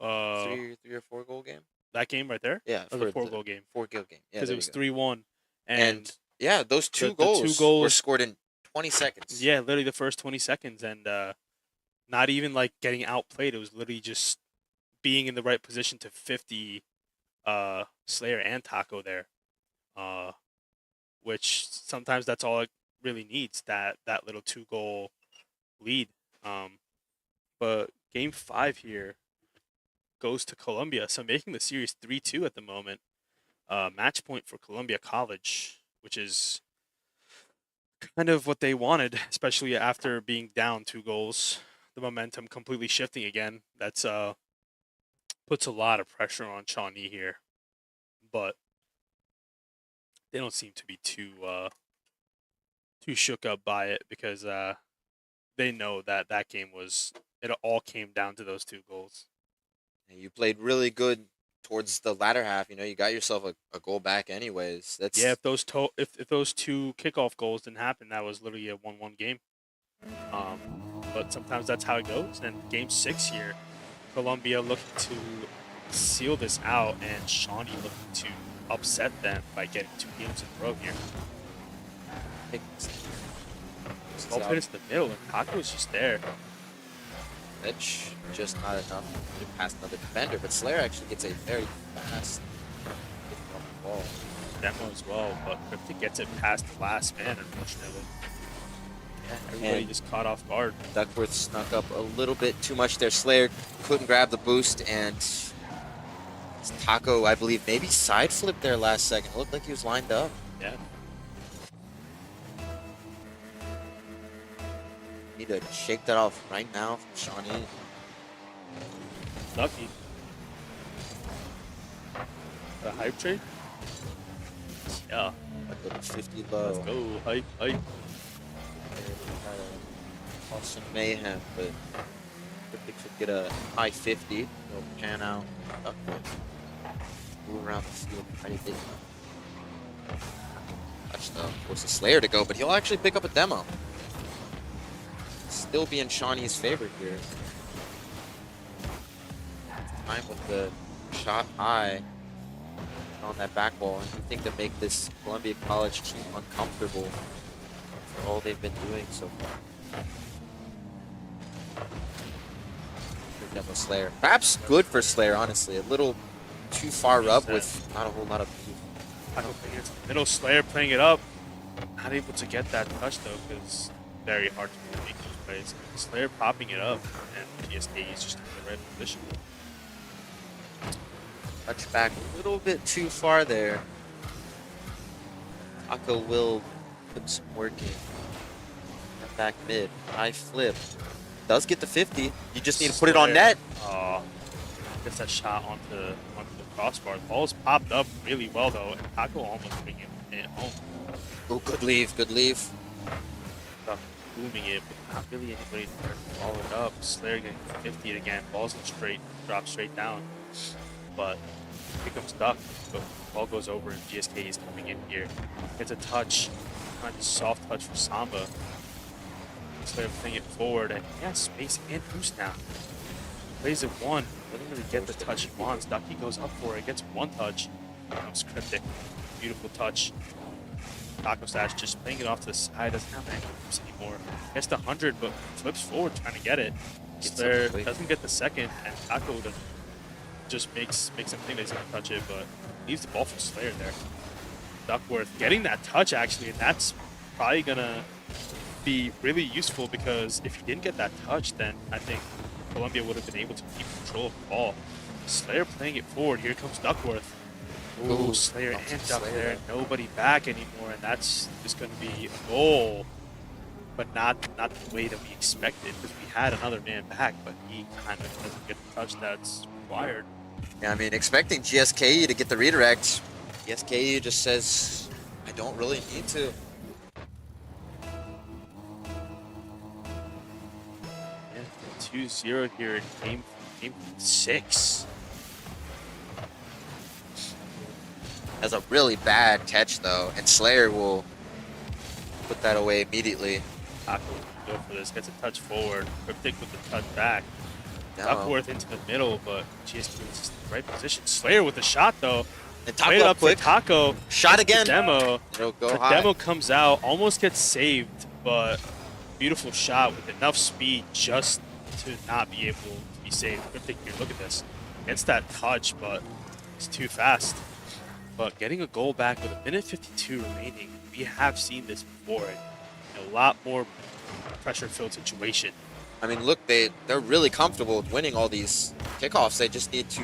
3 or 4-goal game? That game right there? Yeah, Or the 4-goal game. 4-goal game. Yeah, Because it was 3-1. And yeah, those two the goals, 2 goals were scored in 20 seconds. yeah, literally the first 20 seconds, and not even like getting outplayed. It was literally just being in the right position to 50 Slayer and Taco there. Which sometimes that's all it really needs, that little 2-goal lead. But game 5 here goes to Columbia, so making the series 3-2 at the moment. Match point for Columbia College, which is kind of what they wanted, especially after being down 2 goals. The momentum completely shifting again. That's puts a lot of pressure on Shawnee here, but they don't seem to be too shook up by it, because they know that game it all came down to those 2 goals. And you played really good towards the latter half. You know, you got yourself a goal back anyways. That's Yeah, if those 2 kickoff goals didn't happen, that was literally a 1-1 game. But sometimes that's how it goes. And game 6 here, Columbia looking to seal this out, and Shawnee looking to upset them by getting 2 games in a row here. Ball put into the middle, and Taco's just there. That's just not enough to get past another defender, but Slayer actually gets a very fast ball. Demo as well, but Cryptic gets it past the last man, unfortunately. Everybody And just caught off guard. Duckworth snuck up a little bit too much there. Slayer couldn't grab the boost, and Taco, I believe, maybe side flipped there last second. It looked like he was lined up. Yeah. Need to shake that off right now from Shawnee. Lucky. The hype trade? Yeah. Like little 50 low. Let's go. Hype, hype. Cause some mayhem, but if they could get a high 50, they'll pan out. Move around the field, try to get touchdown. Force the Slayer to go, but he'll actually pick up a demo. Still be in Shawnee's favor here. Time with the shot high on that back wall, and you think to make this Columbia College team uncomfortable for all they've been doing so far. Demo Slayer. Perhaps good for Slayer, honestly. A little too far up with not a whole lot of Middle Slayer playing it up. Not able to get that touch though, because very hard to make those plays. Slayer popping it up, and GSK is just in the right position. touch back a little bit too far there. Taco will put some work in. Back mid. High flip. Does get the 50. You just need to put it on net. Gets that shot onto the crossbar. The ball's popped up really well though, and Taco almost bringing it home. Oh, good leave. Good leave. Booming it, but not really anybody there to follow it up. Slayer getting 50 again. Ball's in straight, drops straight down. But here comes Duck. But ball goes over, and GSK is coming in here. Gets a touch, kind of soft touch for Samba. Slayer playing it forward, and yeah, space and boost now. Plays it one, doesn't really get the touch he wants. Ducky goes up for it, gets one touch. Comes Cryptic, beautiful touch. Taco Stash just playing it off to the side, doesn't have any moves anymore. Gets the 100, but flips forward trying to get it. Slayer doesn't get the second, and Taco just makes him think that he's gonna touch it, but leaves the ball for Slayer there. Duckworth getting that touch actually, and that's probably gonna be really useful, because if he didn't get that touch, then I think Columbia would have been able to keep control of the ball. Slayer playing it forward. Here comes Duckworth. Ooh, Slayer and Duck there. Nobody back anymore, and that's just going to be a goal, but not the way that we expected, because we had another man back, but he kind of doesn't get the touch that's required. Yeah, I mean, expecting GSKE to get the redirect. GSKE just says, I don't really need to. Yeah, 2-0 here in game 6. Has a really bad catch though, and Slayer will put that away immediately. Taco go for this, gets a touch forward. Cryptic with the touch back. No. Duckworth into the middle, but GSK is in the right position. Slayer with the shot though. And Played Taco up quick. for Taco. Shot again. Demo. It'll go The high. demo comes out, almost gets saved, but beautiful shot with enough speed just to not be able to be saved. Cryptic here, look at this. Gets that touch, but it's too fast. But getting a goal back with 1:52 remaining, we have seen this before in a lot more pressure-filled situation. I mean, look, they're really comfortable with winning all these kickoffs. They just need to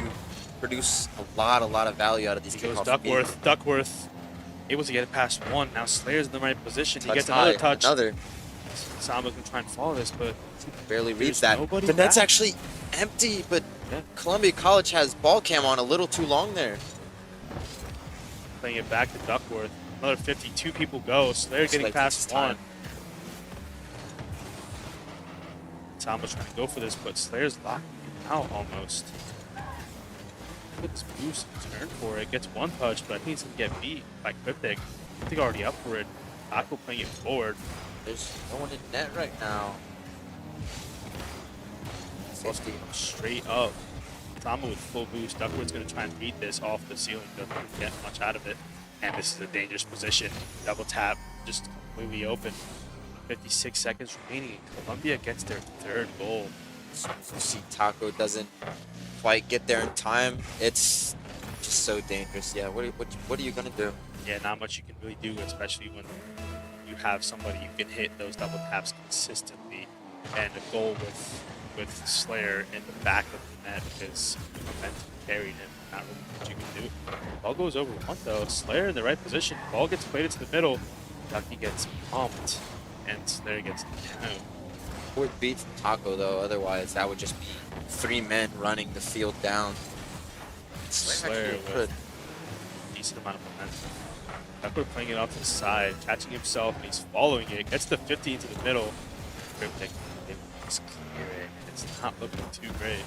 produce a lot of value out of these Here kickoffs. goes Duckworth able to get it past one. Now Slayer's in the right position. He Touch gets another high, touch. Another. Samba's gonna try and follow this, but Barely reads there's that. nobody The net's back. actually empty, but Yeah. Columbia College has ball cam on a little too long there. playing it back to Duckworth. Another 52 people go. Slayer getting like past takes time. one. Samba's trying to go for this, but Slayer's locking it out almost. Look at this boost turn for it. Gets one touch, but I think he's gonna get beat by Cryptic. Cryptic already up for it. Taco playing it forward. There's no one in net right now. 50. Straight up. Samba with full boost. Duckworth's gonna try and beat this off the ceiling. Doesn't get much out of it. And this is a dangerous position. Double tap, just completely open. 56 seconds remaining. Columbia gets their third goal. So you see Taco doesn't quite get there in time. It's just so dangerous. Yeah, what are you gonna do? Yeah, not much you can really do, especially when you have somebody who can hit those double taps consistently, and a goal with Slayer in the back of the net because momentum carried him. Not really much you can do. Ball goes over one though. Slayer in the right position. Ball gets played into the middle. Ducky gets pumped, and Slayer gets down. Fourth beats Taco though. Otherwise, that would just be 3 men running the field down. Slayer with a decent amount of momentum. Tucker playing it off to the side, catching himself, and he's following it. Gets the 50 to the middle. Cryptic is clearing. It's not looking too great.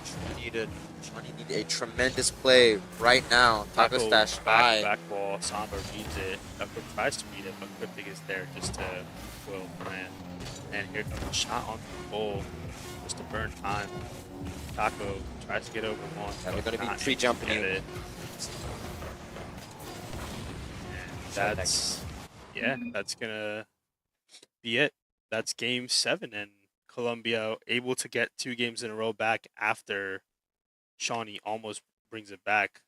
Shawnee need a tremendous play right now. Taco stash high. Back ball. Somber reads it. Tucker tries to read it, but Cryptic is there just to foil the plan. And here comes a shot on the goal just to burn time. Taco tries to get over one. Yeah, they're going to be pre-jumping it. That's gonna be it. That's game 7, and Colombia able to get 2 games in a row back after Shawnee almost brings it back.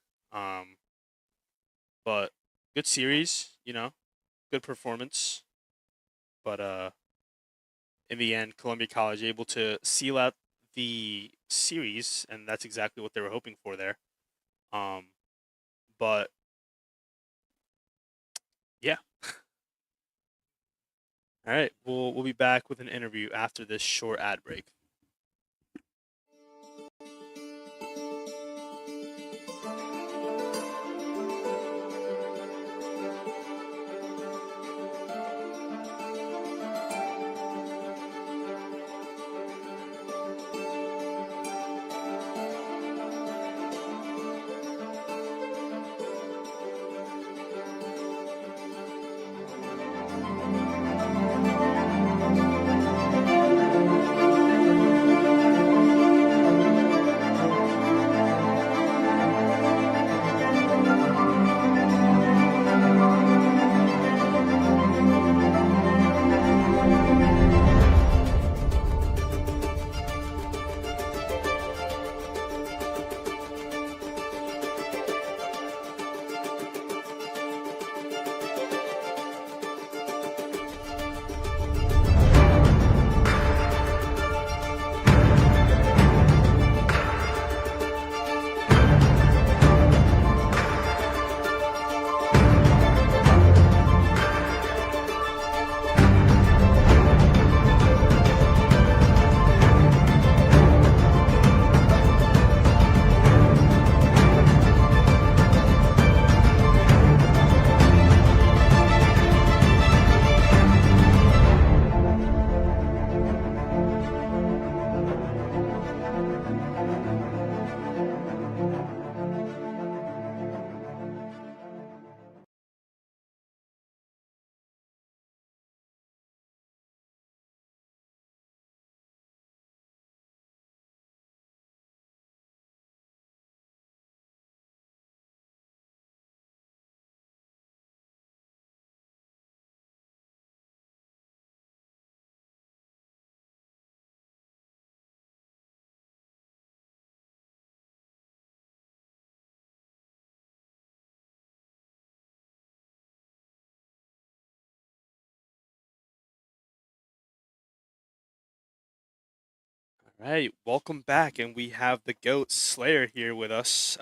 But good series, good performance. But in the end, Columbia College able to seal out the series, and that's exactly what they were hoping for there. But yeah. All right, we'll be back with an interview after this short ad break. All right, welcome back, and we have the GOAT Slayer here with us.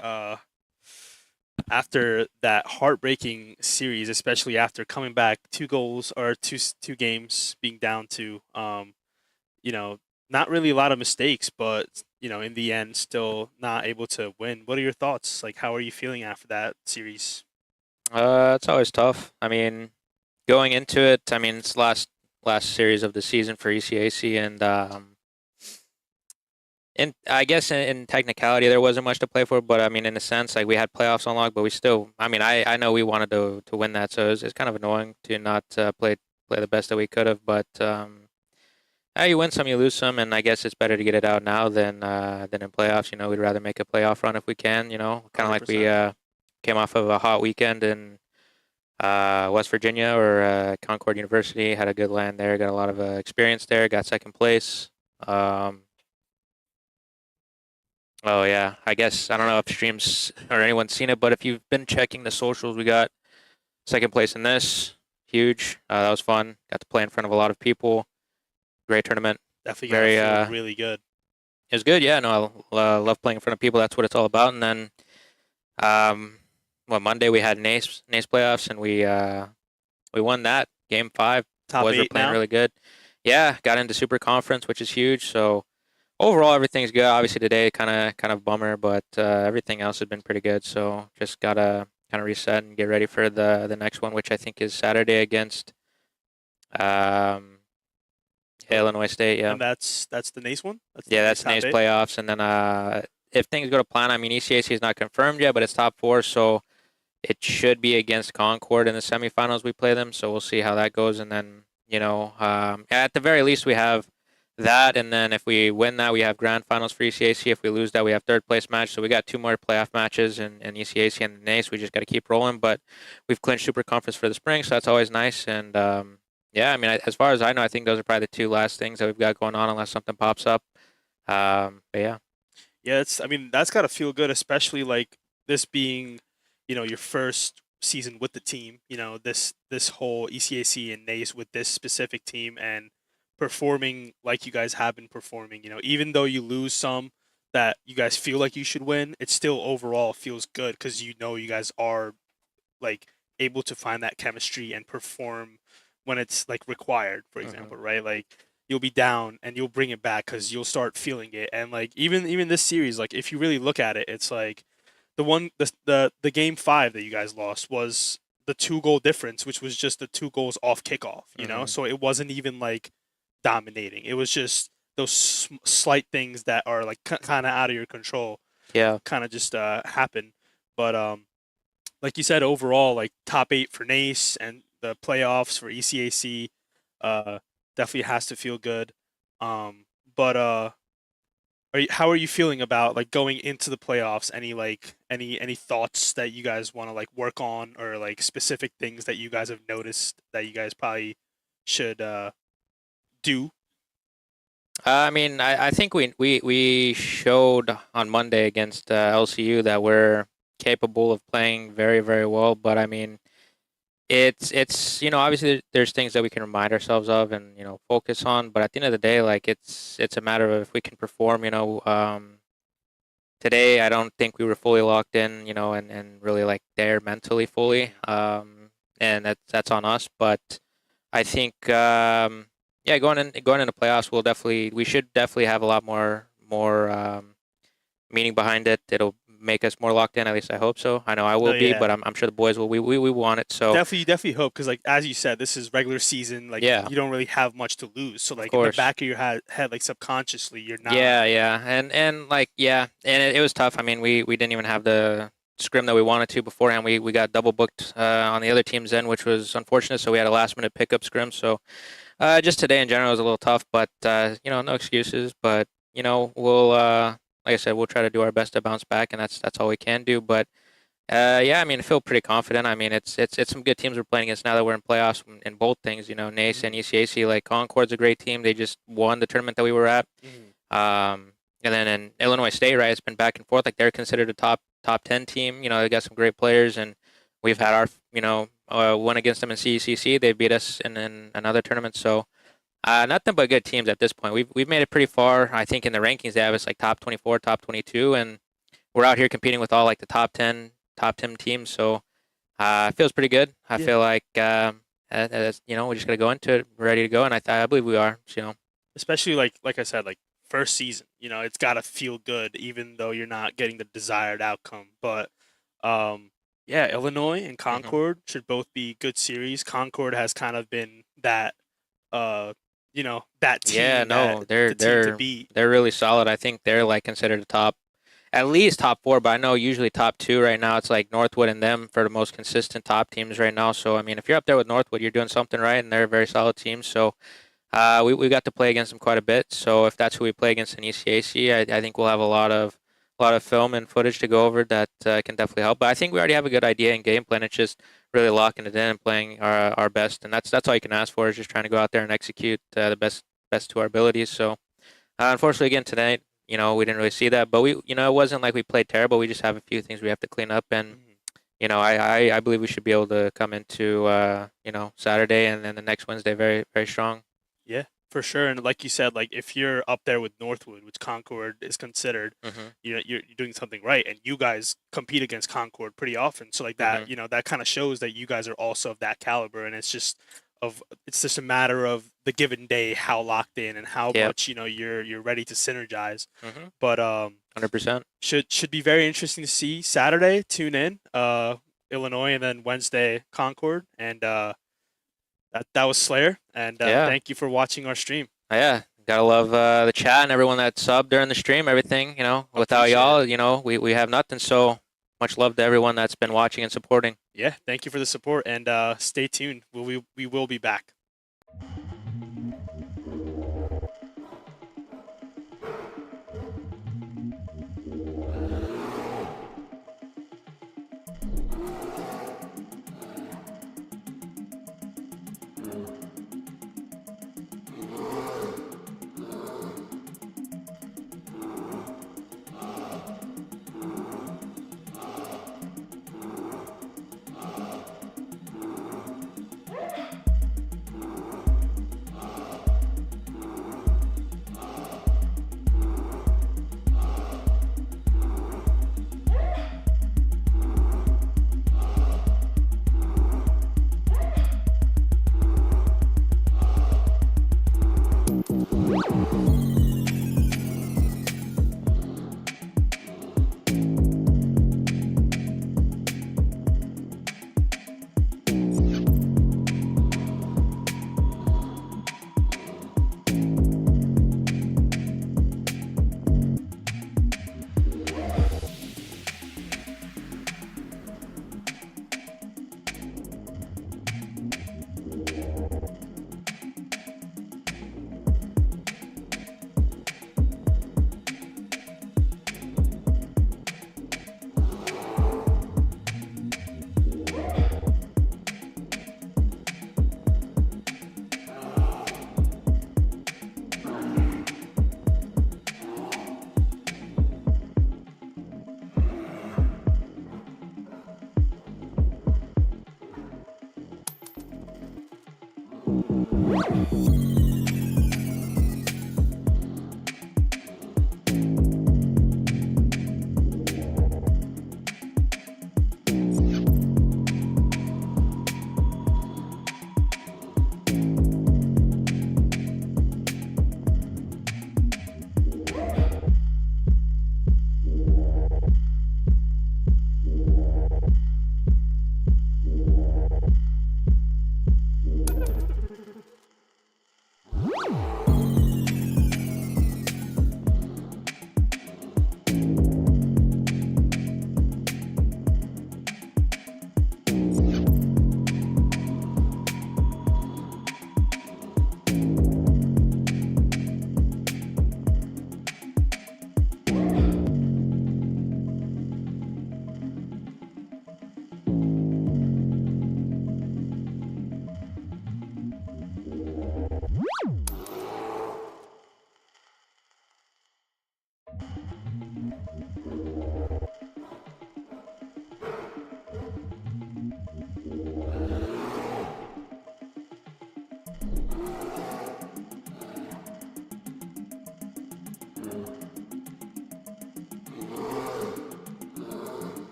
After that heartbreaking series, especially after coming back 2 goals or two games being down to, not really a lot of mistakes, but in the end, still not able to win. What are your thoughts? Like, how are you feeling after that series? It's always tough. I mean, going into it, I mean, it's last series of the season for ECAC, and I guess in technicality there wasn't much to play for, but I mean, in a sense, like we had playoffs on lock, but we still, I mean, I know we wanted to win that, so it's kind of annoying to not play the best that we could have, but you win some, you lose some, and I guess it's better to get it out now than in playoffs. We'd rather make a playoff run if we can. Kind of like we came off of a hot weekend in West Virginia or Concord University. Had a good land there, got a lot of experience there, got second place. Oh yeah, I guess I don't know if streams or anyone's seen it, but if you've been checking the socials, we got second place in this, huge. That was fun. Got to play in front of a lot of people. Great tournament. Definitely Very gotta feel really good. It was good. Yeah, no, I love playing in front of people. That's what it's all about. And then, um, Monday we had Nace playoffs, and we won that game 5. Top Boys were 8 playing now. really good. Yeah, got into Super Conference, which is huge. So overall, everything's good. Obviously today, kind of bummer, but everything else has been pretty good. So just gotta kind of reset and get ready for the next one, which I think is Saturday against um, Illinois State. Yeah. And that's the Nace one? Yeah, the that's top Nate's 8? playoffs, and then if things go to plan, I mean ECAC is not confirmed yet, but it's top 4, so it should be against Concord in the semifinals. We play them, so we'll see how that goes, and then at the very least we have that, and then if we win that, we have grand finals for ECAC. If we lose that, we have third place match. So we got 2 more playoff matches in ECAC and the NACE. We just got to keep rolling, but we've clinched Super Conference for the spring, so that's always nice, and yeah, I mean, as far as I know, I think those are probably the 2 last things that we've got going on, unless something pops up. But yeah. Yeah, I mean, that's got to feel good, especially like this being, your first season with the team, this whole ECAC and NACE with this specific team and performing like you guys have been performing, even though you lose some that you guys feel like you should win, it still overall feels good because you guys are like able to find that chemistry and perform when it's like required, for example, right? Like you'll be down and you'll bring it back because you'll start feeling it. And like even this series, like if you really look at it, it's like the game 5 that you guys lost was the 2-goal difference, which was just the 2 goals off kickoff, So it wasn't even like dominating. It was just those slight things that are like kind of out of your control. Yeah. Kind of just happen. But like you said, overall, like top 8 for NACE and the playoffs for ECAC, definitely has to feel good. But how are you feeling about like going into the playoffs? Any thoughts that you guys want to like work on, or like specific things that you guys have noticed that you guys probably should do? I mean, I think we showed on Monday against LCU that we're capable of playing very, very well. But I mean, it's obviously there's things that we can remind ourselves of and focus on. But at the end of the day, like it's a matter of if we can perform. Today I don't think we were fully locked in. And really like there mentally fully. And that's on us. But I think yeah, going into playoffs, we should definitely have a lot more meaning behind it. It'll make us more locked in. At least I hope so. I know I will be, Yeah. but I'm sure the boys will. We want it. So Definitely hope, because like as you said, this is regular season. Like Yeah. you don't really have much to lose. So like in the course. back of your head, like subconsciously, you're not. yeah, and like and it was tough. I mean, we didn't even have the scrim that we wanted to beforehand. We got double booked on the other team's end, which was unfortunate. So we had a last minute pickup scrim. So just today in general was a little tough, but no excuses. But we'll like I said, we'll try to do our best to bounce back, and that's all we can do. But yeah, I mean, I feel pretty confident. I mean, it's some good teams we're playing against now that we're in playoffs in both things. NACE and ECAC. Like Concord's a great team. They just won the tournament that we were at. And then in Illinois State, right, it's been back and forth. Like they're considered a top 10 team. They got some great players, and we've had our won against them in CECC. They beat us in another tournament. So nothing but good teams at this point. We've made it pretty far. I think in the rankings they have us like top 24, top 22, and we're out here competing with all like the top 10 teams. So it feels pretty good. I feel like we just gotta go into it ready to go, and I believe we are. Especially like I said, like first season, it's got to feel good, even though you're not getting the desired outcome. But yeah, Illinois and Concord should both be good series. Concord has kind of been that that team. Yeah, no, the team to beat. they're really solid. I think they're like considered at least top 4, but I know usually top 2 right now. It's like Northwood and them for the most consistent top teams right now. So I mean, if you're up there with Northwood, you're doing something right, and they're a very solid team. So we got to play against them quite a bit. So if that's who we play against in ECAC, I think we'll have a lot of film and footage to go over that can definitely help. But I think we already have a good idea and game plan. It's just really locking it in and playing our best, and that's all you can ask for, is just trying to go out there and execute the best to our abilities. So unfortunately, again tonight, we didn't really see that, but it wasn't like we played terrible. We just have a few things we have to clean up, and I believe we should be able to come into Saturday and then the next Wednesday very very strong. Yeah, for sure. And like you said, like if you're up there with Northwood, which Concord is considered, you're doing something right, and you guys compete against Concord pretty often. So like that, that kind of shows that you guys are also of that caliber, and it's just a matter of the given day how locked in and how much you're ready to synergize. But 100%. Should be very interesting to see Saturday. Tune in, Illinois, and then Wednesday Concord, and that was Slayer, and thank you for watching our stream. Yeah, gotta love the chat and everyone that subbed during the stream. Everything, without y'all, we have nothing. So much love to everyone that's been watching and supporting. Yeah, thank you for the support, and stay tuned. We will be back.